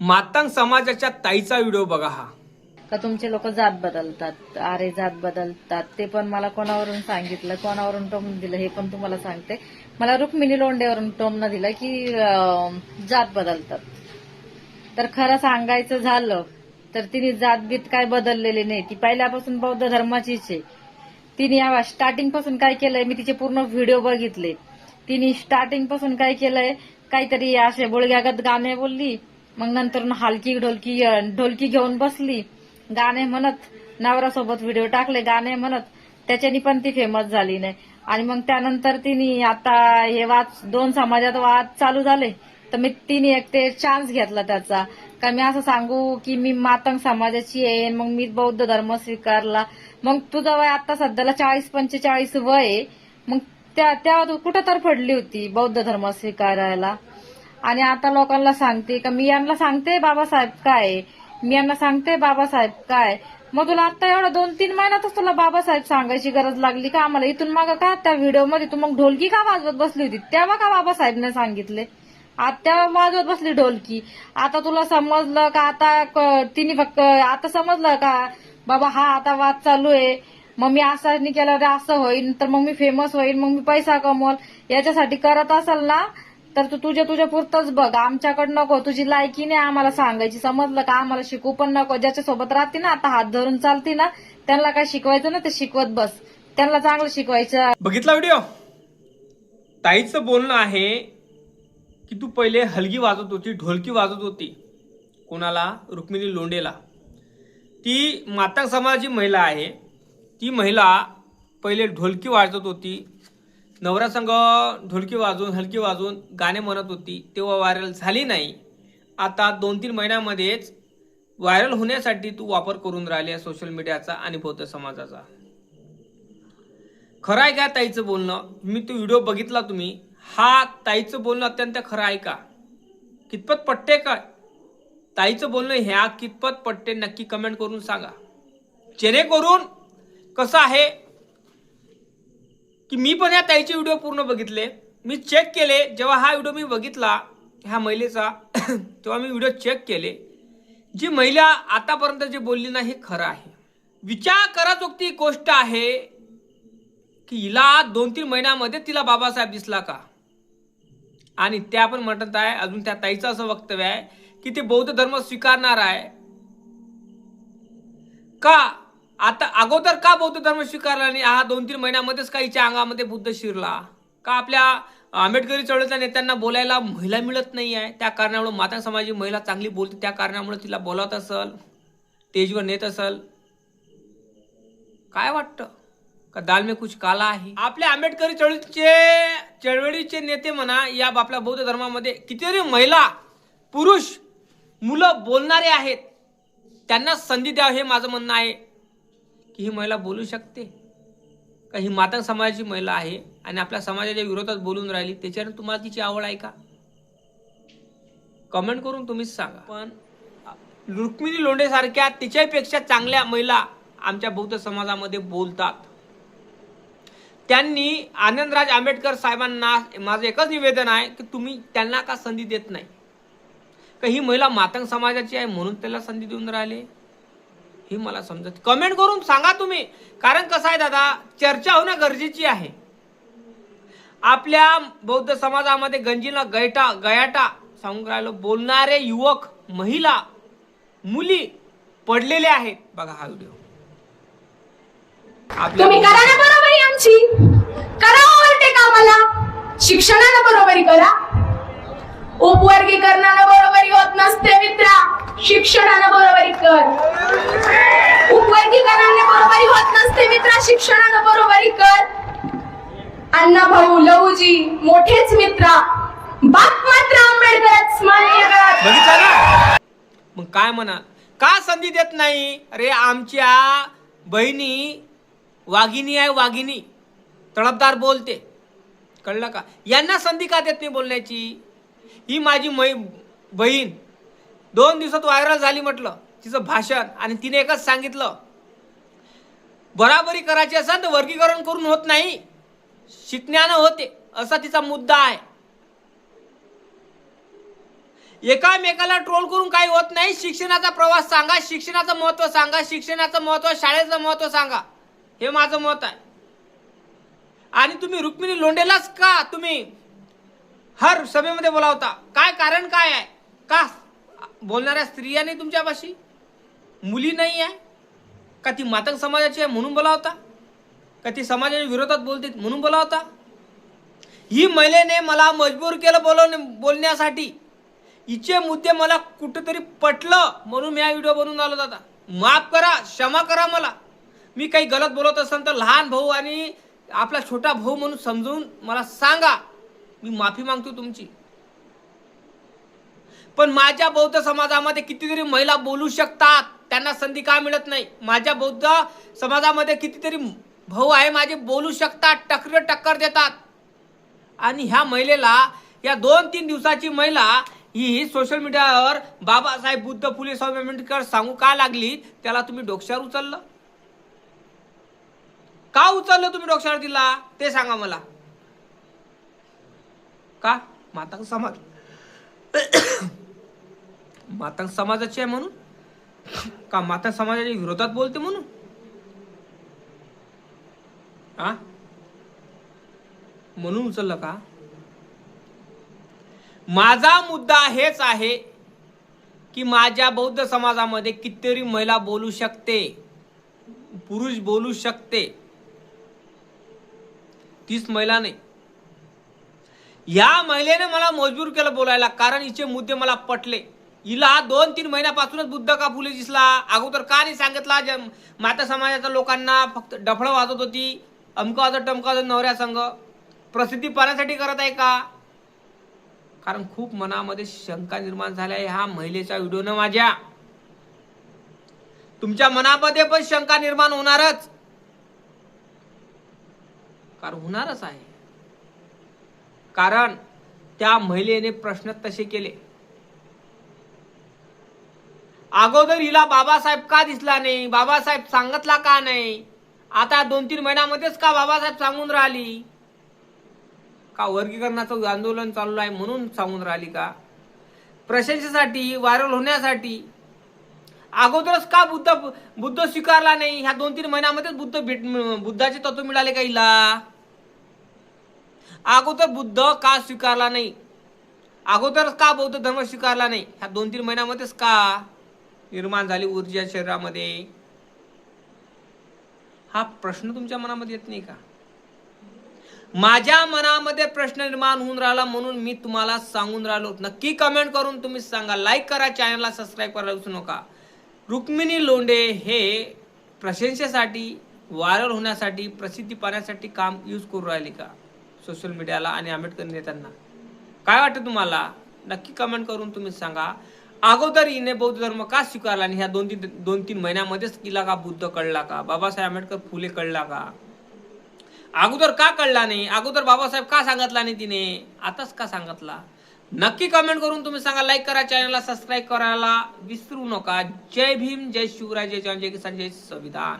मातंग समाजाच्या ताईचा व्हिडिओ बघा हा. का तुमचे लोक जात बदलतात, अरे जात बदलतात, ते पण मला कोणावरून सांगितलं, कोणावरून टोमणं दिलं हे पण तुम्हाला सांगते. मला रुक्मिणी लोंढेवरून टोमणं दिलं की जात बदलतात. तर खरं सांगायचं झालं तर तिने जातबीत काय बदललेली नाही. ती पहिल्यापासून बौद्ध धर्माचीच आहे. तिने स्टार्टिंग पासून काय केलंय, मी तिचे पूर्ण व्हिडिओ बघितले. तिने स्टार्टिंग पासून काय केलंय, काहीतरी असे बोळग्यागत गाणे बोलली, मग नंतर हलकी ढोलकी घेऊन बसली, गाणे म्हणत नवऱ्यासोबत व्हिडिओ टाकले गाणे म्हणत. त्याच्यानी पण ती फेमस झाली नाही. आणि मग त्यानंतर तिने आता हे दोन समाजात वाद चालू झाले, तर मी तिने एक ते चान्स घेतला त्याचा, का मी असं सांगू की मी मातंग समाजाची आहे, मग मी बौद्ध धर्म स्वीकारला. मग तुझं वय आता सध्याला 40-45 वय आहे, मग तेव्हा तू कुठं तर पडली होती बौद्ध धर्म स्वीकारायला. आणि आता लोकांना सांगते का मी यांना सांगते बाबासाहेब काय, मी यांना सांगते बाबासाहेब काय. मग तुला आता एवढं 2-3 महिन्यातच तुला बाबासाहेब सांगायची गरज लागली का आम्हाला? इथून मागं का त्या व्हिडिओमध्ये तू मग ढोलकी का वाजवत बसली होती? तेव्हा का बाबासाहेबने सांगितले? आता वाजवत बसली ढोलकी. आता तुला समजलं का? आता तिने फक्त आता समजलं का बाबा हा आता वाद चालू आहे, मग मी असं नाही केलं तर असं होईल, तर मग मी फेमस होईल, मग मी पैसा कमवल, याच्यासाठी करत असेल ना तर तू तुझ्या पुरतच बघ. आमच्याकडे नको, तुझी लायकी नाही आम्हाला सांगायची, समजलं का? आम्हाला शिकू पण नको. ज्याच्यासोबत राहते ना, आता हात धरून चालते ना, त्यांना काय शिकवायचं ना ते शिकवत बस. त्यांना चांगलं शिकवायचं. बघितला व्हिडिओ? ताईचं बोलणं आहे की तू पहिले हलगी वाजवत होती, ढोलकी वाजवत होती. कोणाला? रुक्मिणी लोंढेला. ती मातंग समाजाची महिला आहे. ती महिला पहिले ढोलकी वाजवत होती, नवऱ्यासंग ढोलकी वाजवून हलकी वाजवून गाणे म्हणत होती, तेव्हा व्हायरल झाली नाही. आता 2-3 महिन्यामध्येच व्हायरल होण्यासाठी तू वापर करून राहिली आहे सोशल मीडियाचा आणि बौद्ध समाजाचा. खरं आहे का ताईचं बोलणं? मी तो व्हिडिओ बघितला तुम्ही. हा ताईचं बोलणं अत्यंत खरं आहे का? कितपत पटते का ताईचं बोलणं? ह्या कितपत पटते नक्की कमेंट करून सांगा. जेणेकरून कसं आहे की मी पण या ताईचे व्हिडिओ पूर्ण बघितले, मी चेक केले. जेव्हा हा व्हिडिओ मी बघितला ह्या महिलेचा तेव्हा मी व्हिडिओ चेक केले. जी महिला आतापर्यंत जे बोलली ना हे खरं आहे. विचार कराजोगती गोष्ट आहे की हिला 2-3 महिन्यामध्ये तिला बाबासाहेब दिसला का? आणि त्या पण म्हणत आहे, अजून त्या ताईचं असं वक्तव्य आहे की ते बौद्ध धर्म स्वीकारणार आहे का? आता अगोदर का बौद्ध धर्म स्वीकारला आणि हा 2-3 महिन्यामध्येच काहीच्या अंगामध्ये बुद्ध शिरला का? आपल्या आंबेडकरी चळवळीतल्या नेत्यांना बोलायला महिला मिळत नाही आहे, त्या कारणामुळे मातंग समाजाची महिला चांगली बोलते, त्या कारणामुळे तिला बोलावत असल, स्टेजवर नेत असल. काय वाटतं का दाल में कुछ काला आहे? आपल्या आंबेडकरी चळवळीचे नेते म्हणा या आपल्या बौद्ध धर्मामध्ये कितीतरी महिला पुरुष मुलं बोलणारे आहेत, त्यांना संधी द्यावं हे माझं म्हणणं आहे. की ही महिला बोलू शकते का? ही मातंग समाजाची महिला आहे आणि आपल्या समाजाच्या विरोधात बोलून राहिली, त्याच्यावर तुम्हाला तिची आवड आहे का? कमेंट करून तुम्हीच सांगा. पण रुक्मिणी लोंढे सारख्या तिच्यापेक्षा चांगल्या महिला आमच्या बौद्ध समाजामध्ये बोलतात. त्यांनी आनंदराज आंबेडकर साहेबांना माझं एकच निवेदन आहे की तुम्ही त्यांना का संधी देत नाही? का ही महिला मातंग समाजाची आहे म्हणून त्याला संधी देऊन राहिले हे मला समजत. कमेंट करून सांगा तुम्ही. कारण कसं आहे दादा, चर्चा होणं गरजेची आहे. आपल्या बौद्ध समाजामध्ये गंजीला गयाटा सांगून राहिलो बोलणारे युवक, महिला, मुली पडलेले आहेत. बघा हा व्हिडिओ. तुम्ही करा ना बरोबरी आमची, करा ओव्हरटेक आम्हाला, शिक्षणाला बरोबरी करा. उपवर्गीकरणाला बरोबरी होत नसते मित्रा, शिक्षणाला बरोबरी कर. उपवर्गीकरणाने बरोबरी होत नसते मित्रा, शिक्षणाला बरोबरी कर. अण्णा भाऊ लहूजी मोठेच मित्रा, बाप मात्र आंबेडकरच मान्य करा. बघितलं ना? मग काय म्हणा, का संधी देत नाही? अरे आमच्या बहिणी वाघिणी आहे, वाघिणी तडफदार बोलते, कळलं का? यांना संधी का देत नाही बोलण्याची? ही माझी बहीण 2 दिवसात व्हायरल झाली म्हटलं तिचं भाषण, आणि तिने एकच सांगितलं, बराबरी करायची असेल तर वर्गीकरण करून होत नाही, शिकण्यानं होते, असा तिचा मुद्दा आहे. एकामेकाला ट्रोल करून काही होत नाही. शिक्षणाचा प्रवास सांगा, शिक्षणाचं महत्व सांगा, शिक्षणाचं महत्व, शाळेचं महत्व सांगा. हे माझं मत आहे. आणि तुम्ही रुक्मिणी लोंढेलाच का तुम्ही हर सभेमध्ये बोलावता? काय कारण काय आहे? का बोलणाऱ्या स्त्रिया नाही तुमच्यापाशी? मुली नाही आहे का? ती मातंग समाजाची आहे म्हणून बोलावता का? ती समाजाच्या विरोधात बोलते म्हणून बोलावता? ही महिलेने मला मजबूर केलं बोलण्यासाठी. हिचे मुद्दे मला कुठेतरी पटलं म्हणून मी हा व्हिडिओ बनवून आलो. दादा माफ करा, क्षमा करा मला. मी काही गलत बोलत असेल तर लहान भाऊ आणि आपला छोटा भाऊ म्हणून समजून मला सांगा. मी माफी मागतो तुमची. पण माझ्या बौद्ध समाजामध्ये कितीतरी महिला बोलू शकतात, त्यांना संधी का मिळत नाही? माझ्या बौद्ध समाजामध्ये कितीतरी भाऊ आहे माझे, बोलू शकतात, टक्कर देतात. आणि ह्या महिलेला, या 2-3 दिवसाची महिला ही सोशल मीडियावर बाबासाहेब बुद्ध फुले शाहू आंबेडकर सांगू का लागली? त्याला तुम्ही डोक्यावर उचललं का? उचललं तुम्ही डोक्यावर दिला ते सांगा मला. का? मातंग समाज मातंग समाजाची आहे म्हणून का? मातंग समाजाच्या विरोधात बोलते म्हणून? हा, म्हणून उचललं का? माझा मुद्दा हेच आहे की माझ्या बौद्ध समाजामध्ये कितीतरी महिला बोलू शकते, पुरुष बोलू शकते. 30 महिला नाही. या महिलेने मला मजबूर केलं बोलायला, कारण हिचे मुद्दे मला पटले. हिला 2-3 महिन्यापासूनच बुद्ध का फुले दिसला. अगोदर का नाही सांगितला? माता समाजाच्या लोकांना फक्त डफळं वाजत होती, अमका वाजत टमका वाजत नवऱ्या संघ. प्रसिद्धी पाहण्यासाठी करत आहे का? कारण खूप मनामध्ये शंका निर्माण झाल्या ह्या महिलेच्या व्हिडिओनं. माझ्या तुमच्या मनामध्ये पण शंका निर्माण होणारच, कारण होणारच आहे. कारण त्या महिलेने प्रश्न तसे केले. अगोदर हिला बाबासाहेब का दिसला नाही? बाबासाहेब सांगितला का नाही? आता 2-3 महिन्यामध्येच का बाबासाहेब सांगून राहिली? का वर्गीकरणाचं आंदोलन चालू आहे म्हणून सांगून राहिली का? प्रशंसेसाठी, व्हायरल होण्यासाठी? अगोदरच का बुद्ध स्वीकारला नाही? ह्या 2-3 महिन्यामध्येच बुद्धाचे तत्व मिळाले का हिला? अगोदर बुद्ध का स्वीकारला नाही? अगोदरच का बौद्ध धर्म स्वीकारला नाही? ह्या 2-3 महिन्यामध्येच का निर्माण झाली ऊर्जा शरीरामध्ये? हा प्रश्न तुमच्या मनामध्ये येत नाही का? माझ्या मनामध्ये प्रश्न निर्माण होऊन राहिला म्हणून मी तुम्हाला सांगून राहिलो. नक्की कमेंट करून तुम्ही सांगा. लाईक करा, चॅनलला सबस्क्राईब करायला विसरू नका. रुक्मिणी लोंढे हे प्रशंसेसाठी, व्हायरल होण्यासाठी, प्रसिद्धी पाहण्यासाठी काम यूज करू राहिले का सोशल मीडियाला आणि आंबेडकर नेत्यांना? काय वाटतं तुम्हाला? नक्की कमेंट करून तुम्ही सांगा. अगोदर हिने बौद्ध धर्म का स्वीकारला आणि ह्या 2-3 महिन्यामध्येच तिला का बुद्ध कळला का? बाबासाहेब आंबेडकर फुले कळला का? अगोदर का कळला नाही? अगोदर बाबासाहेब का सांगितला नाही तिने? आताच का सांगितला? नक्की कमेंट करून तुम्ही सांगा. लाईक करा, चॅनलला सबस्क्राईब करायला विसरू नका. जय भीम, जय शिवराय, जय जवान, जय किसान, जय संविधान.